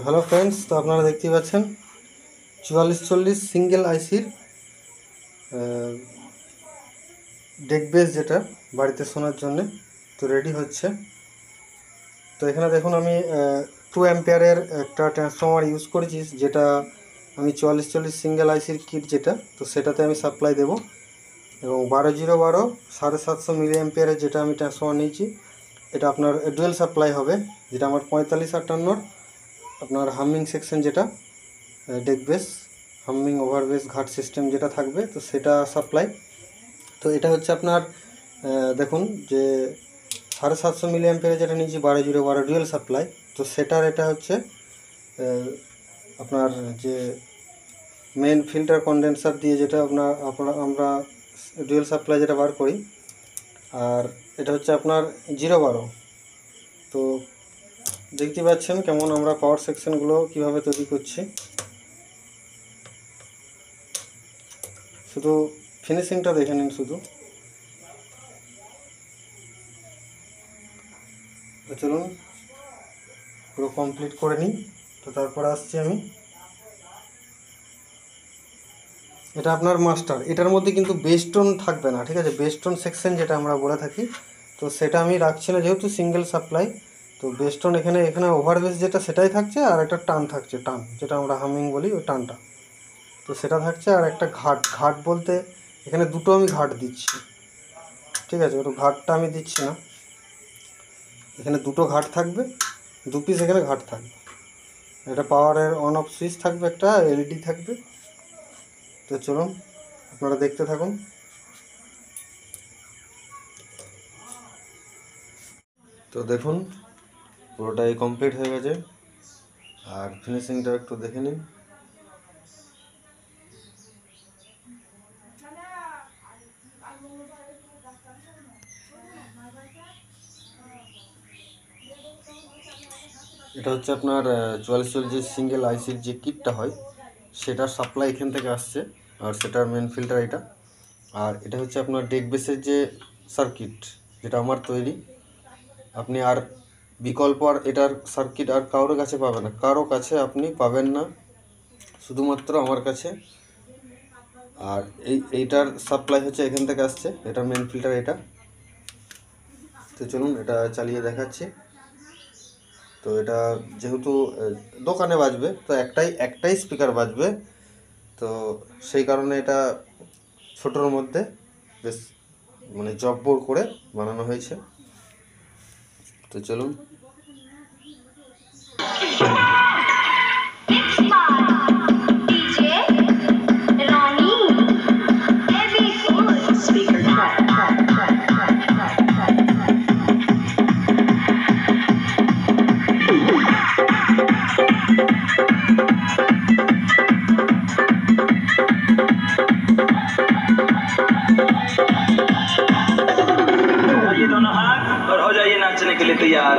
Hello friends, তো আপনারা দেখতেই পাচ্ছেন 4440 সিঙ্গেল আইসির ডেক বেস, যেটা বাড়িতে শোনার জন্যে তো রেডি হচ্ছে। তো এখানে দেখুন আমি 2 অ্যাম্পিয়ারের একটা ট্রান্সফর্মার ইউজ করেছি, যেটা আমি 4440 সিঙ্গেল আইসির কিট যেটা, তো সেটাতে আমি সাপ্লাই দেব। এবং 12012 750 মিলি অ্যাম্পিয়ারের যেটা আমি ট্রান্সফর্মার নিয়েছি, এটা আপনার ডুয়েল সাপ্লাই হবে, যেটা আমার 4558 আপনার হামিং সেকশন, যেটা deck base humming over base ঘাট সিস্টেম যেটা থাকবে, তো সেটা সাপ্লাই। তো এটা হচ্ছে আপনার দেখুন যে 750 মিলি অ্যাম্পিয়ারে যেটা নিয়েছি 12012 ডুয়েল সাপ্লাই, তো সেটার এটা হচ্ছে আপনার যে মেন ফিল্টার কন্ডেন্সার দিয়ে যেটা আমরা ডুয়েল সাপ্লাই যেটা বার করি। আর এটা হচ্ছে আপনার 012। তো দেখতে পাচ্ছেন কেমন আমরা পাওয়ার সেকশনগুলো কিভাবে তৈরি করছি, শুধু ফিনিশিংটা দেখে নিন শুধু। চলুন পুরো কমপ্লিট করে নিই, তো তারপরে আসছি আমি। এটা আপনার মাস্টার, এটার মধ্যে কিন্তু বেস্টোন থাকবে না, ঠিক আছে? বেস্টোন সেকশন যেটা আমরা বলে থাকি, তো সেটা আমি রাখছি না, যেহেতু সিঙ্গেল সাপ্লাই। তো বেস্টোন এখানে ওভার বেস যেটা সেটাই থাকছে, আর একটা টান থাকছে, টান যেটা আমরা হামিং বলি, ওই টানটা তো সেটা থাকছে। আর একটা ঘাট বলতে এখানে দুটো আমি ঘাট দিচ্ছি, ঠিক আছে? ওটা ঘাটটা আমি দিচ্ছি না, এখানে দুটো ঘাট থাকবে, 2 পিস এখানে ঘাট থাকবে। এটা পাওয়ারের অন অফ সুইচ থাকবে, একটা এলইডি থাকবে। তো চলুন আপনারা দেখতে থাকুন। তো দেখুন পুরোটাই কমপ্লিট হয়ে গেছে, আর ফিনিশিংটা একটু দেখে নিন। এটা হচ্ছে আপনার 4440 যে সিঙ্গেল আইসির যে কিটটা হয়, সেটার সাপ্লাই এখান থেকে আসছে, আর সেটার মেন ফিল্টার এটা। আর এটা হচ্ছে আপনার ডেক বেসের যে সার্কিট, যেটা আমার তৈরি। আপনি আর বিকল্প আর এটার সার্কিট আর কারোর কাছে পাবেন না, কারো কাছে আপনি পাবেন না, শুধুমাত্র আমার কাছে। আর এইটার সাপ্লাই হচ্ছে এখান থেকে আসছে, এটার মেন ফিল্টার এটা। তো চলুন এটা চালিয়ে দেখাচ্ছি। তো এটা যেহেতু দোকানে বাজবে, তো একটাই স্পিকার বাজবে, তো সেই কারণে এটা ছোটোর মধ্যে বেশ মানে জব্বর করে বানানো হয়েছে। তো চলুন। दोनों हाथ और हो जाइए नाचने के लिए तैयार।